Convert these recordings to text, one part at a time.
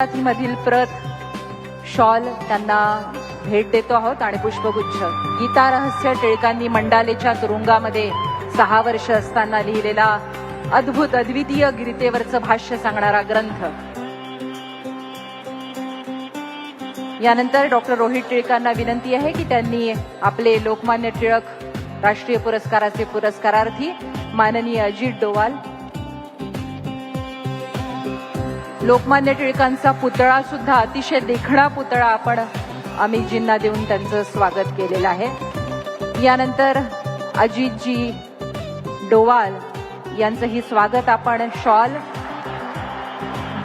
मधील प्रत शॉल त्यांना भेट देतो आहोत आणि पुष्पगुच्छ. गीता रहस्य टिळकांनी मंडालेच्या तुरुंगामध्ये 6 वर्ष असताना लिहिलेला अद्भुत अद्वितीय गीतेवरचं भाष्य सांगणारा ग्रंथ. यानंतर डॉक्टर रोहित टिळकांना विनंती आहे की त्यांनी आपले लोकमान्य टिळक राष्ट्रीय पुरस्काराचे पुरस्कारार्थी माननीय अजित डोवाल, लोकमान्य टिळकांचा पुतळा सुद्धा अतिशय देखणा पुतळा आपण अमितजींना देऊन त्यांचं स्वागत केलेलं आहे. यानंतर अजितजी डोवाल यांचंही स्वागत आपण शॉल,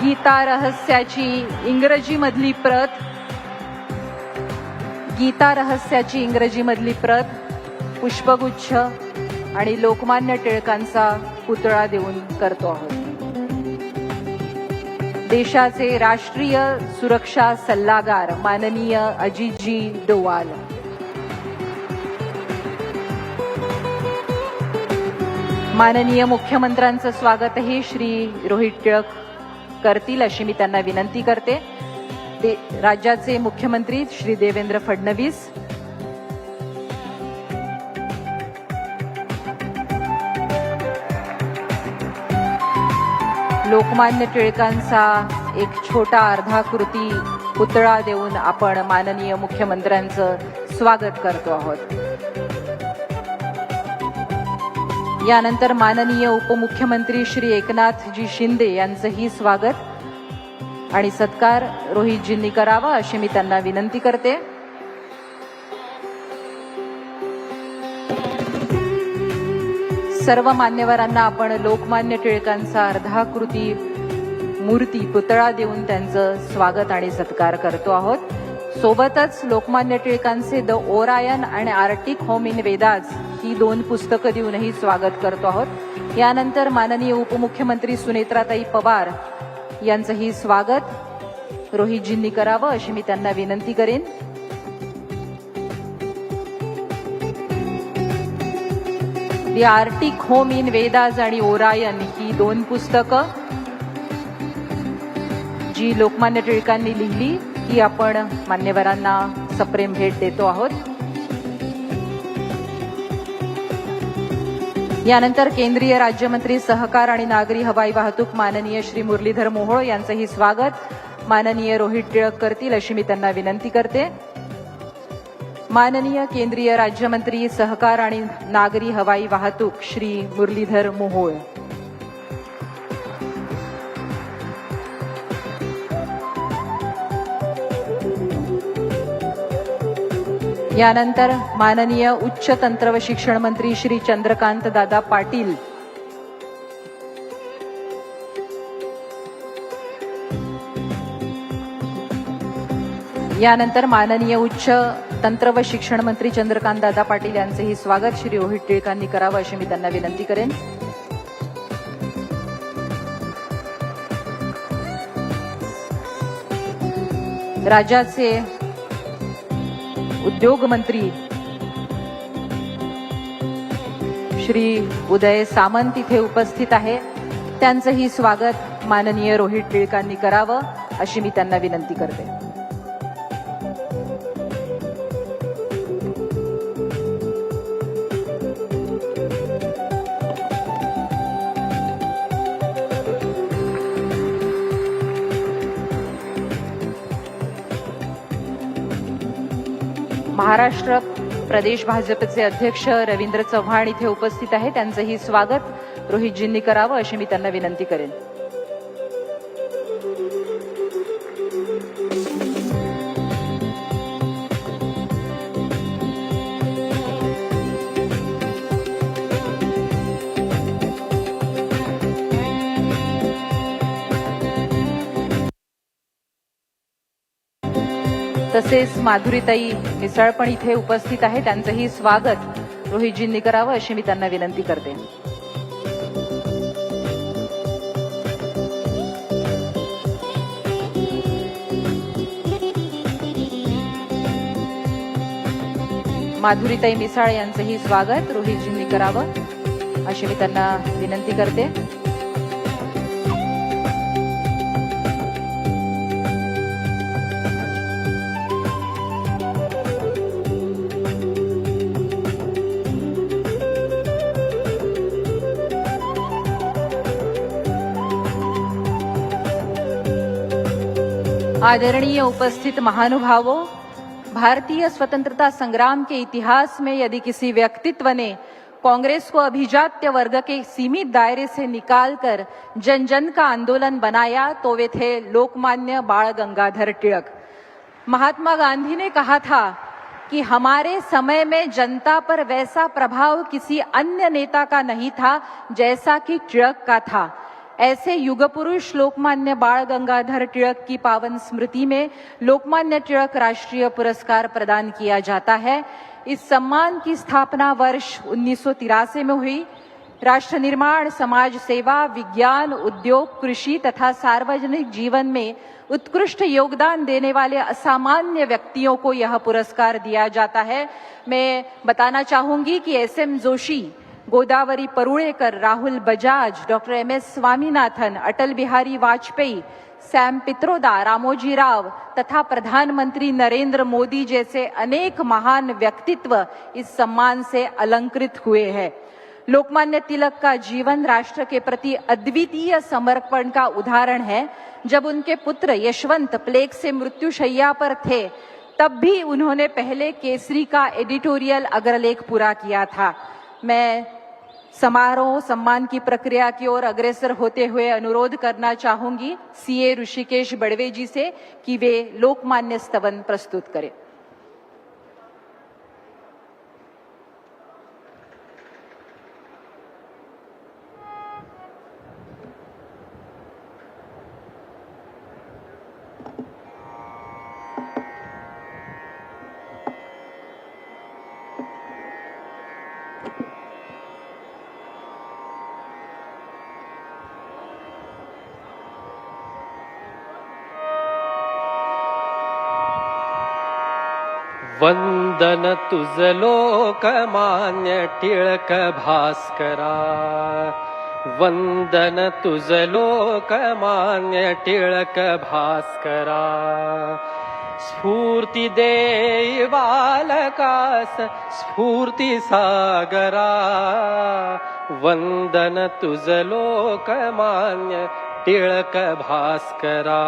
गीता रहस्याची इंग्रजीमधली प्रत, गीता रहस्याची इंग्रजीमधली प्रत, पुष्पगुच्छ आणि लोकमान्य टिळकांचा पुतळा देऊन करतो आहोत. देशाचे राष्ट्रीय सुरक्षा सल्लागार माननीय अजितजी डोवाल, माननीय मुख्यमंत्र्यांचं स्वागतही श्री रोहित टिळक करतील अशी मी त्यांना विनंती करते. राज्याचे मुख्यमंत्री श्री देवेंद्र फडणवीस, लोकमान्य टिळकांचा एक छोटा अर्धाकृती पुतळा देऊन आपण माननीय मुख्यमंत्र्यांचं स्वागत करतो आहोत. यानंतर माननीय उपमुख्यमंत्री श्री एकनाथजी शिंदे यांचंही स्वागत आणि सत्कार रोहितजींनी करावा अशी मी त्यांना विनंती करते. सर्व मान्यवरांना आपण लोकमान्य टिळकांचा अर्धाकृती मूर्ती पुतळा देऊन त्यांचं स्वागत आणि सत्कार करतो आहोत. सोबतच लोकमान्य टिळकांचे द ओरायन आणि आर्टिक होम इन वेदाज ही 2 पुस्तकं देऊनही स्वागत करतो आहोत. यानंतर माननीय उपमुख्यमंत्री सुनेत्राताई पवार यांचंही स्वागत रोहितजींनी करावं अशी मी त्यांना विनंती करेन. दी आर्टिक होम इन वेदाज आणि ओरायन ही 2 पुस्तकं जी लोकमान्य टिळकांनी लिहिली ती आपण मान्यवरांना सप्रेम भेट देतो आहोत. यानंतर केंद्रीय राज्यमंत्री सहकार आणि नागरी हवाई वाहतूक माननीय श्री मुरलीधर मोहोळ यांचंही स्वागत माननीय रोहित टिळक करतील अशी मी त्यांना विनंती करते. माननीय केंद्रीय राज्यमंत्री सहकार आणि नागरी हवाई वाहतूक श्री मुरलीधर मोहोळ. यानंतर माननीय उच्च तंत्र व शिक्षण मंत्री श्री चंद्रकांत दादा पाटील, यानंतर माननीय उच्च तंत्र व शिक्षण मंत्री चंद्रकांत दादा पाटील यांचेही स्वागत श्री रोहित टिळकांनी करावं अशी मी त्यांना विनंती करेन. राज्याचे उद्योग मंत्री श्री उदय सामंत इथे उपस्थित आहे. त्यांचंही स्वागत माननीय रोहित टिळकांनी करावं अशी मी त्यांना विनंती करते. महाराष्ट्र प्रदेश भाजपचे अध्यक्ष रवींद्र चव्हाण इथे उपस्थित आहे. त्यांचंही स्वागत रोहितजींनी करावं अशी मी त्यांना विनंती करेन. तसेच माधुरीताई मिसाळ पण इथे उपस्थित आहे. त्यांचंही स्वागत रोहितजींनी करावं अशी मी त्यांना विनंती करते. माधुरीताई मिसाळ यांचंही स्वागत रोहितजींनी करावं अशी मी त्यांना विनंती करते. आदरणीय उपस्थित महानुभावों, भारतीय स्वतंत्रता संग्राम के इतिहास में यदि किसी व्यक्तित्व ने कांग्रेस को अभिजात्य वर्ग के सीमित दायरे से निकालकर जन जन का आंदोलन बनाया तो वे थे लोकमान्य बाळ गंगाधर टिळक। महात्मा गांधी ने कहा था कि हमारे समय में जनता पर वैसा प्रभाव किसी अन्य नेता का नहीं था जैसा कि टिळक का था। ऐसे युग पुरुष लोकमान्य बाळ गंगाधर टिळक की पावन स्मृति में लोकमान्य टिळक राष्ट्रीय पुरस्कार प्रदान किया जाता है। इस सम्मान की स्थापना वर्ष 1983 में हुई। राष्ट्र निर्माण, समाज सेवा, विज्ञान, उद्योग, कृषि तथा सार्वजनिक जीवन में उत्कृष्ट योगदान देने वाले असामान्य व्यक्तियों को यह पुरस्कार दिया जाता है। मैं बताना चाहूंगी कि SM. Joshi, Godavari Parulekar, Rahul Bajaj, doctor MS. Swaminathan, Atal Bihari Vajpayee, Sam Pitroda, Ramoji Rao तथा प्रधानमंत्री नरेंद्र मोदी जैसे अनेक महान व्यक्तित्व इस सम्मान से अलंकृत हुए हैं। लोकमान्य तिलक का जीवन राष्ट्र के प्रति अद्वितीय समर्पण का उदाहरण है। जब उनके पुत्र यशवंत प्लेग से मृत्युशैया पर थे, तब भी उन्होंने पहले केसरी का एडिटोरियल अग्रलेख पूरा किया था। मैं समारोह सम्मान की प्रक्रिया की ओर अग्रसर होते हुए अनुरोध करना चाहूंगी सीए ऋषिकेश बड़वे जी से कि वे लोकमान्य स्तवन प्रस्तुत करें। वंदन तुझ लोकमान्य टिळक भास्करा, वंदन तुझ लोकमान्य टिळक भास्करा। स्फूर्ती देई बालकास स्फूर्ती सागरा, वंदन तुझ लोकमान्य टिळक भास्करा।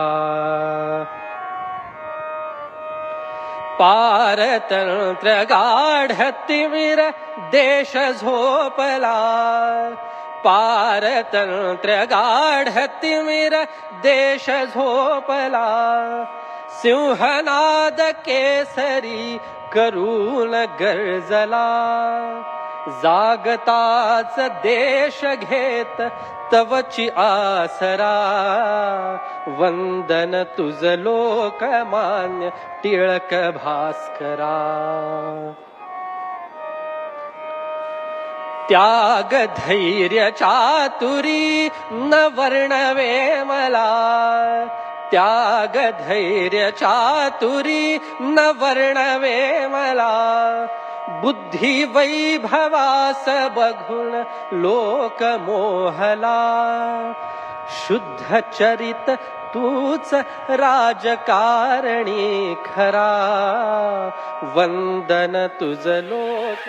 पारतंत्र्य गाढ तिमिर देश झोपला, पारतंत्र्य गाढ तिमिर देश झोपला। सिंहनाद केसरी करून गर्जला, जागताच देश घेत तवची आसरा। वंदन तुझ लोकमान्य टिळक भास्करा। त्याग धैर्य चातुरी न वर्णवे मला, त्याग धैर्य चातुरी न वर्णवे मला। बुद्धी वैभवास बघून लोक मोहला, शुद्ध चरित तूच राजकारणी खरा। वंदन तुझ लोक